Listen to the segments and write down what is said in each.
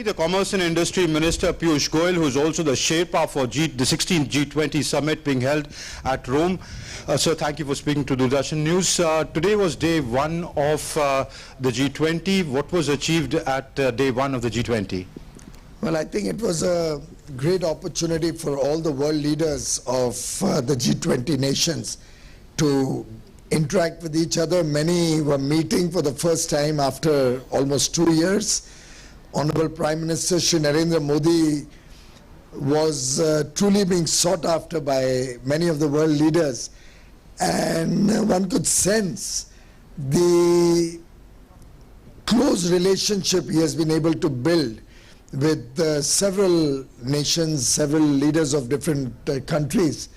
The Commerce and Industry Minister Piyush Goyal, who is also the Sherpa for the 16th G20 summit being held at Rome. So thank you for speaking to Doordarshan News. Today was day one of the G20. What was achieved at day one of the G20? Well, I think it was a great opportunity for all the world leaders of the G20 nations to interact with each other. Many were meeting for the first time after almost 2 years. Honorable Prime Minister Shri Narendra Modi was truly being sought after by many of the world leaders, and one could sense the close relationship he has been able to build with several nations, several leaders of different countries.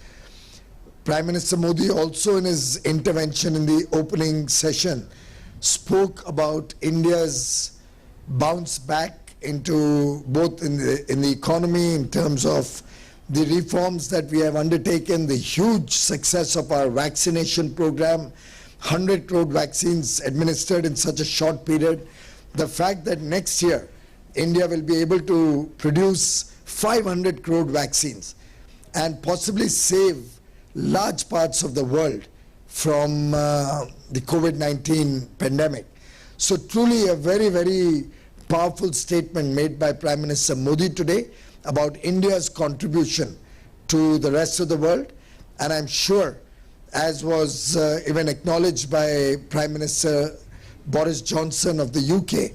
Prime Minister Modi also, in his intervention in the opening session, spoke about India's bounce back into both in the economy, in terms of the reforms that we have undertaken, the huge success of our vaccination program, 100 crore vaccines administered in such a short period, the fact that next year India will be able to produce 500 crore vaccines and possibly save large parts of the world from the COVID-19 pandemic. So truly a very, very powerful statement made by Prime Minister Modi today about India's contribution to the rest of the world. And I'm sure, as was even acknowledged by Prime Minister Boris Johnson of the UK,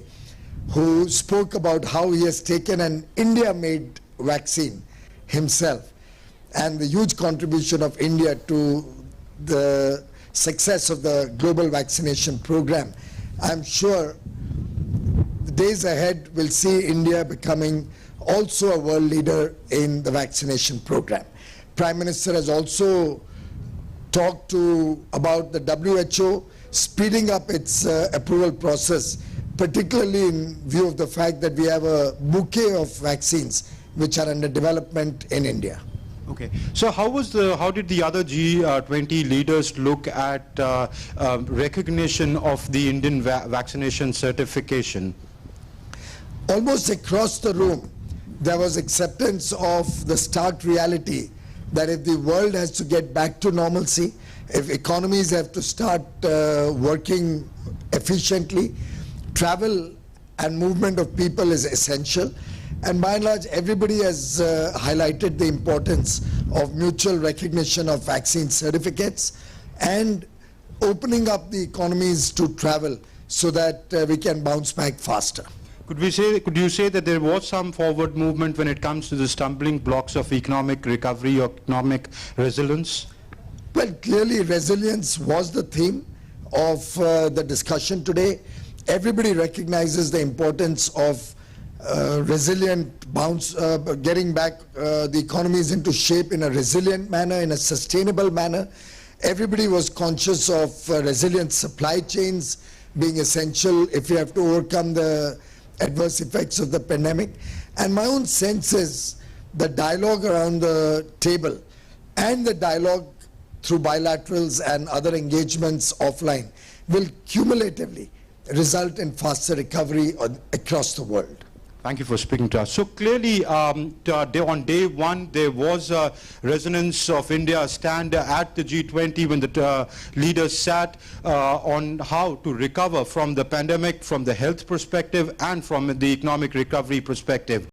who spoke about how he has taken an India-made vaccine himself and the huge contribution of India to the success of the global vaccination program. I'm sure the days ahead will see India becoming also a world leader in the vaccination program. Prime Minister has also talked about the WHO speeding up its approval process, particularly in view of the fact that we have a bouquet of vaccines which are under development in India. Okay, so how did the other G20 leaders look at recognition of the Indian vaccination certification? Almost across the room, there was acceptance of the stark reality that if the world has to get back to normalcy, if economies have to start working efficiently, travel and movement of people is essential. And by and large, everybody has highlighted the importance of mutual recognition of vaccine certificates and opening up the economies to travel so that we can bounce back faster. Could you say that there was some forward movement when it comes to the stumbling blocks of economic recovery or economic resilience? Well, clearly resilience was the theme of the discussion today. Everybody recognizes the importance of resilient bounce, getting back the economies into shape in a resilient manner, in a sustainable manner. Everybody was conscious of resilient supply chains being essential if we have to overcome the adverse effects of the pandemic. And my own sense is the dialogue around the table and the dialogue through bilaterals and other engagements offline will cumulatively result in faster recovery across the world. Thank you for speaking to us. So clearly, on day one, there was a resonance of India's stand at the G20 when the leaders sat on how to recover from the pandemic, from the health perspective and from the economic recovery perspective.